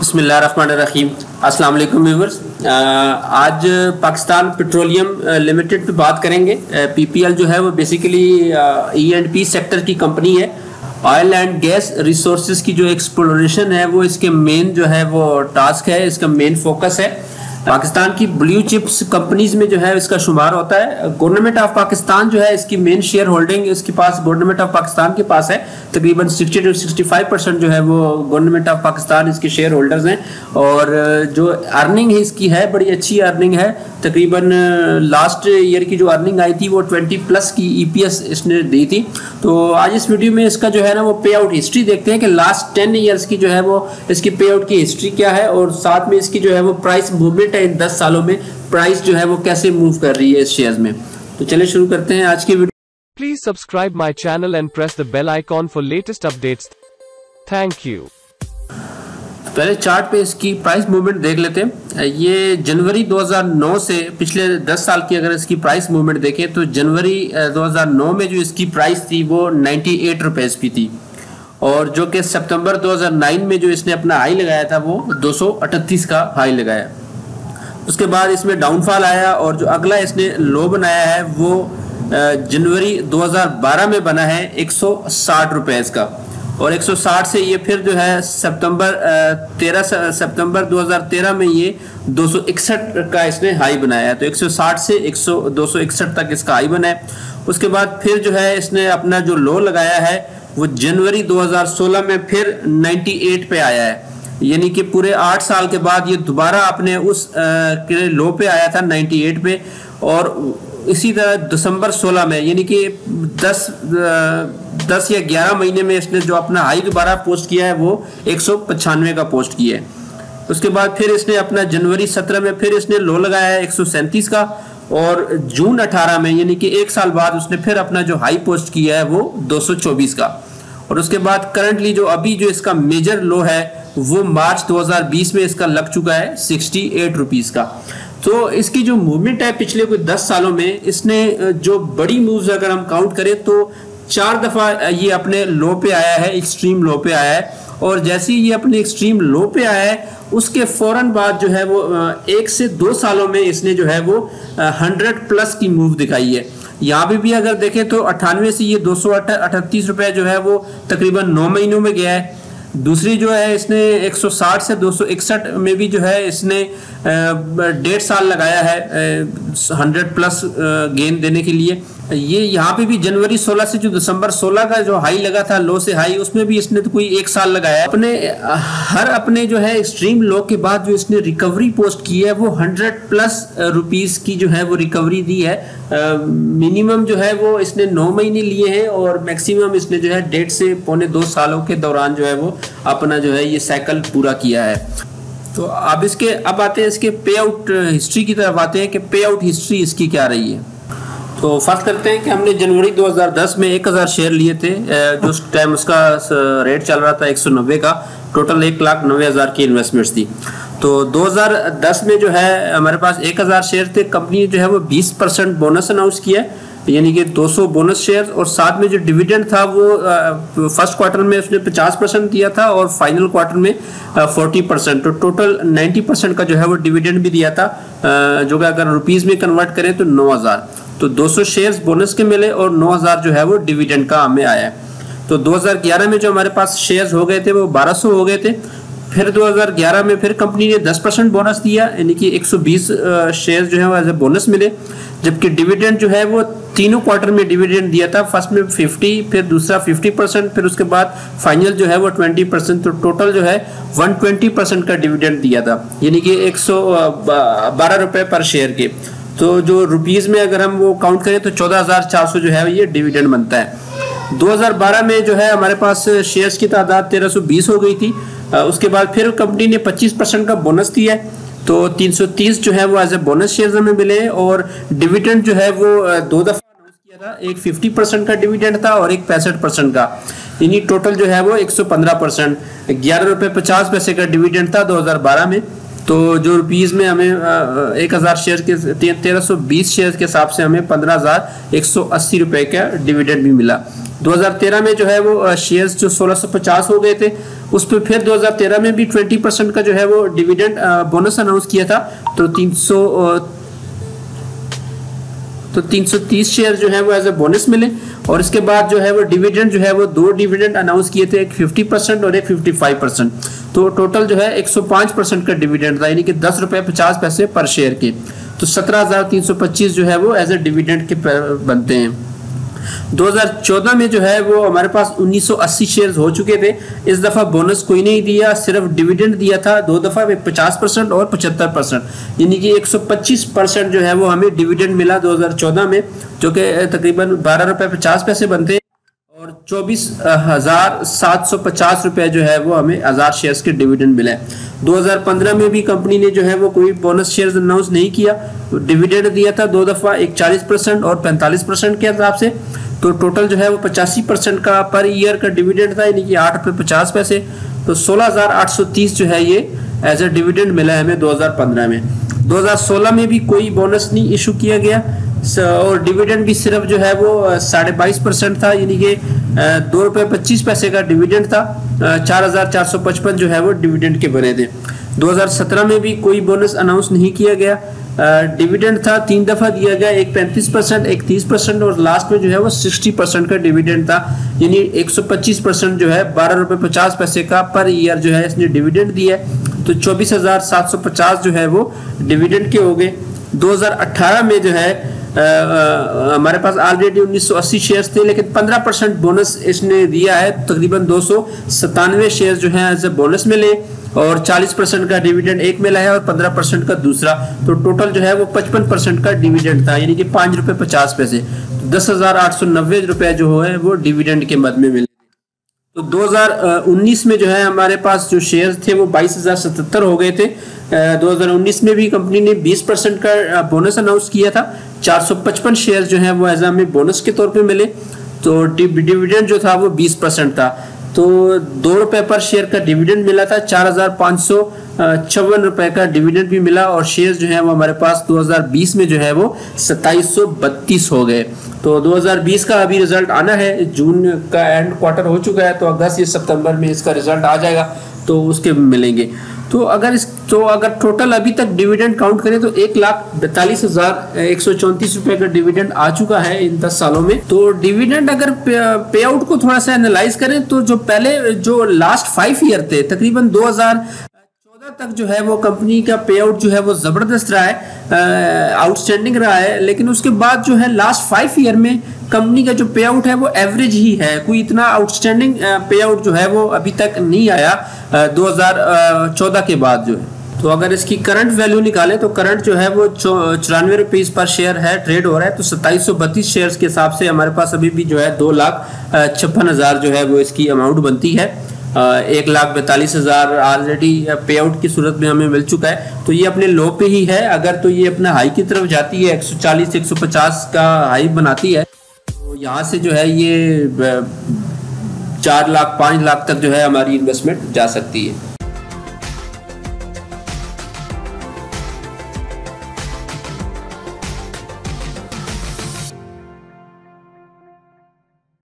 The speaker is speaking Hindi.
बिस्मिल्लाहिर्रहमानिर्रहीम। अस्सलाम वालेकुम व्यूअर्स। आज पाकिस्तान पेट्रोलियम लिमिटेड पे बात करेंगे। पीपीएल जो है वो बेसिकली E&P सेक्टर की कंपनी है। ऑयल एंड गैस रिसोर्सेज की जो एक्सप्लोरेशन है वो इसके मेन जो है वो टास्क है, इसका मेन फोकस है। पाकिस्तान की ब्लू चिप्स कंपनीज में जो है इसका शुमार होता है। गवर्नमेंट ऑफ पाकिस्तान जो है इसकी मेन शेयर होल्डिंग इसके पास गवर्नमेंट ऑफ पाकिस्तान के पास है। तकरीबन 60 to 65% जो है वो गवर्नमेंट ऑफ पाकिस्तान इसके शेयर होल्डर्स हैं। और जो अर्निंग है इसकी है बड़ी अच्छी अर्निंग है। तकरीबन लास्ट ईयर की जो अर्निंग आई थी वो 20+ की EPS इसने दी थी। तो आज इस वीडियो में इसका जो है ना वो पे आउट हिस्ट्री देखते हैं कि लास्ट 10 ईयर्स की जो है वो इसकी पे आउट की हिस्ट्री क्या है, और साथ में इसकी जो है वो प्राइस मूवमेंट है। इन 10 सालों में प्राइस जो है वो कैसे मूव कर रही है इस शेयर्स में। तो चलिए शुरू करते हैं आज की video. Please subscribe my channel and press the bell icon for latest updates. Thank you. पहले चार्ट पे इसकी प्राइस मूवमेंट देख लेते हैं। ये जनवरी 2009 से पिछले 10 साल की अगर इसकी प्राइस मूवमेंट देखें तो जनवरी 2009 में जो इसकी प्राइस थी वो 98 रुपए की थी, और जो कि सितंबर 2009 में जो इसने अपना हाई लगाया था वो 238 का हाई लगाया। उसके बाद इसमें डाउनफॉल आया और जो अगला इसने लो बनाया है वो जनवरी 2012 में बना है 160 रुपए का, और 160 से ये फिर जो है सितंबर 2013 में ये 261 का इसने हाई बनाया है। तो 160 से 261 तक इसका हाई बना है। उसके बाद फिर जो है इसने अपना जो लो लगाया है वो जनवरी 2016 में फिर 98 पे आया है, यानी कि पूरे 8 साल के बाद ये दोबारा अपने उस लो पे आया था 98 पे। और इसी तरह दिसंबर 16 में यानी कि 10 या 11 महीने में इसने जो अपना हाई दोबारा पोस्ट किया है वो 195 का पोस्ट किया है। उसके बाद फिर इसने अपना जनवरी 17 में फिर इसने लो लगाया है 137 का, और जून 18 में यानी कि 1 साल बाद उसने फिर अपना जो हाई पोस्ट किया है वो 224 का। और उसके बाद करंटली जो अभी जो इसका मेजर लो है वो मार्च 2020 में इसका लग चुका है 68 रुपीस का। तो इसकी जो मूवमेंट है पिछले कोई 10 सालों में इसने जो बड़ी मूव्स अगर हम काउंट करें तो 4 दफा ये अपने लो पे आया है, एक्सट्रीम लो पे आया है। और जैसे ही ये अपने एक्सट्रीम लो पे आया है उसके फौरन बाद जो है वो 1 से 2 सालों में इसने जो है वो 100+ की मूव दिखाई है। यहाँ पे भी अगर देखें तो 98 से ये 238 रुपए जो है वो तकरीबन 9 महीनों में गया है। दूसरी जो है इसने 160 से 261 में भी जो है इसने 1.5 साल लगाया है 100+ गेन देने के लिए। ये यहाँ पे भी जनवरी 16 से जो दिसंबर 16 का जो हाई लगा था लो से हाई, उसमें भी इसने तो कोई 1 साल लगाया है। अपने जो है एक्सट्रीम लो के बाद जो इसने रिकवरी पोस्ट की है वो 100+ रुपीस की जो है वो रिकवरी दी है। मिनिमम जो है वो इसने 9 महीने लिए हैं और मैक्सिमम इसने जो है 1.5 से पौने 2 सालों के दौरान जो है वो अपना जो है ये साइकिल पूरा किया है। तो अब आते हैं इसके पे आउट हिस्ट्री की तरफ आते हैं कि पे आउट हिस्ट्री इसकी क्या रही है। तो फर्स्ट करते हैं कि हमने जनवरी 2010 में 1000 शेयर लिए थे, जो उस टाइम उसका रेट चल रहा था 190 का। टोटल 1,90,000 की इन्वेस्टमेंट्स थी। तो 2010 में जो है हमारे पास 1000 शेयर थे। कंपनी जो है वो 20% बोनस अनाउंस किया, यानी कि 200 बोनस शेयर, और साथ में जो डिविडेंड था वो फर्स्ट क्वार्टर में उसने 50% दिया था और फाइनल क्वार्टर में 40%। तो टोटल 90% का जो है वो डिविडेंड भी दिया था, जो कि अगर रुपीस में कन्वर्ट करें तो 9000। तो 200 शेयर्स बोनस के मिले और 9000 जो है वो डिविडेंड का हमें आया। तो 2011 में जो हमारे पास शेयर्स हो गए थे वो 1200 हो गए थे। फिर 2011 में फिर कंपनी ने 10% बोनस दिया, यानी कि 120 शेयर्स जो है वो एज ए बोनस मिले। जबकि डिविडेंड जो है वो तीनों क्वार्टर में डिविडेंड दिया था। फर्स्ट में 50, फिर दूसरा 50%, फिर उसके बाद फाइनल जो है वो 20%। तो टोटल जो है 120% का डिविडेंड दिया था, यानी कि 112 रुपए पर शेयर के। तो जो रुपीस में अगर हम वो काउंट करें तो 14,400 जो है ये डिविडेंड बनता है। 2012 में जो है हमारे पास शेयर्स की तादाद 1320 हो गई थी। उसके बाद फिर कंपनी ने 25% का बोनस दिया है, तो 330 जो है वो एज ए बोनस शेयर्स हमें मिले। और डिविडेंड जो है वो 2 दफा अनाउंस किया था, एक 50% का डिविडेंड था और एक 65% का, यानी टोटल जो है वो 115%। 11 रुपये 50 पैसे का डिविडेंड था 2012 में। तो जो रुपीज़ में हमें 1000 शेयर के 1320 शेयर के हिसाब से हमें 15,180 रुपए का डिविडेंड भी मिला। 2013 में जो है वो शेयर्स जो 1650 हो गए थे, उस पर फिर 2013 में भी 20% का जो है वो डिविडेंड बोनस अनाउंस किया था। तो 330 शेयर जो है वो एज ए बोनस मिले। और इसके बाद जो है वो डिविडेंड जो है वो 2 डिविडेंड अनाउंस किए थे, एक 50% और एक 55%। तो टोटल जो है 105% का डिविडेंड था, यानी कि 10 रुपए 50 पैसे पर शेयर के। तो 17,325 जो है वो एज ए डिविडेंड के बनते हैं। 2014 में जो है वो हमारे पास 1980 शेयर्स हो चुके थे। इस दफा बोनस कोई नहीं दिया, सिर्फ डिविडेंड दिया था 2 दफा में 50% और 75%, यानी कि 125% जो है वो हमें डिविडेंड मिला 2014 में, जो कि तकरीबन 12 रुपए 50 पैसे बनते हैं। और 24,750 रुपए जो है वो हमें 1000 शेयर्स के डिविडेंड मिले। 2015 में भी कंपनी ने जो है वो कोई बोनस शेयर्स अनाउंस नहीं किया, डिविडेंड दिया था 2 दफा, एक 40% और 45% के हिसाब से। तो टोटल जो है वो 85% का पर ईयर का डिविडेंड था, यानी कि 8 रुपये 50 पैसे। तो 16,830 जो है ये एज ए डिविडेंड मिला है हमें 2015 में। 2016 में भी कोई बोनस नहीं इशू किया गया और डिविडेंड भी सिर्फ जो है वो 22.5% था, यानी कि 2 रुपये 25 पैसे का डिविडेंड था। 4,455 जो है वो डिविडेंड के बने थे। 2017 में भी कोई बोनस अनाउंस नहीं किया गया। डिविडेंड था 3 दफा दिया गया, एक 35%, एक 30% और लास्ट में जो है वो 60% का डिविडेंड था, यानी 125% जो है 12 रुपये 50 पैसे का पर ईयर जो है इसने डिविडेंड दिया है। तो 24,750 जो है वो डिविडेंड के हो गए। 2018 में जो है हमारे पास ऑलरेडी 1980 शेयर्स थे, लेकिन 15% बोनस इसने दिया है, तकरीबन 297 शेयर जो है एज ए बोनस मिले और 40% का डिविडेंड एक मिला है और 15% का दूसरा। तो टोटल जो है वो 55% का डिविडेंड था, यानी कि 5 रुपये 50 पैसे। तो 10,890 रुपए जो है वो डिविडेंड के मद में मिले। तो 2019 में जो है हमारे पास जो शेयर्स थे वो 22,077 हो गए थे। 2019 में भी कंपनी ने 20% का बोनस अनाउंस किया था। 455 शेयर जो है वो एज हमें बोनस के तौर पे मिले। तो डिविडेंड जो था वो 20% था। तो 2 रुपए पर शेयर का डिविडेंड मिला था। 4,556 रुपए का डिविडेंड भी मिला और शेयर जो है वो हमारे पास 2020 में जो है वो 2732 हो गए। तो 2020 का अभी रिजल्ट आना है, जून का एंड क्वार्टर हो चुका है, तो अगस्त या सितंबर में इसका रिजल्ट आ जाएगा, तो उसके मिलेंगे। तो अगर टोटल अभी तक डिविडेंड काउंट करें तो 1,42,134 रुपए का डिविडेंड आ चुका है इन 10 सालों में। तो डिविडेंड अगर पे आउट को थोड़ा सा एनालाइज करें तो जो लास्ट 5 ईयर थे, तकरीबन 2014 तक जो है वो कंपनी का पे आउट जो है वो जबरदस्त रहा है, आउटस्टैंडिंग रहा है। लेकिन उसके बाद जो है लास्ट 5 ईयर में कंपनी का जो पे आउट है वो एवरेज ही है, कोई इतना आउटस्टैंडिंग पे आउट जो है वो अभी तक नहीं आया 2014 के बाद जो है। तो अगर इसकी करंट वैल्यू निकालें तो करंट जो है वो 94 रुपीज़ पर शेयर है, ट्रेड हो रहा है। तो 2732 शेयर्स के हिसाब से हमारे पास अभी भी जो है 2,56,000 जो है वो इसकी अमाउंट बनती है। 1,42,000 ऑलरेडी पे आउट की सूरत में हमें मिल चुका है। तो ये अपने लो पे ही है। अगर तो ये अपना हाई की तरफ जाती है, 140-150 का हाई बनाती है, तो यहाँ से जो है ये 4 लाख 5 लाख तक जो है हमारी इन्वेस्टमेंट जा सकती है।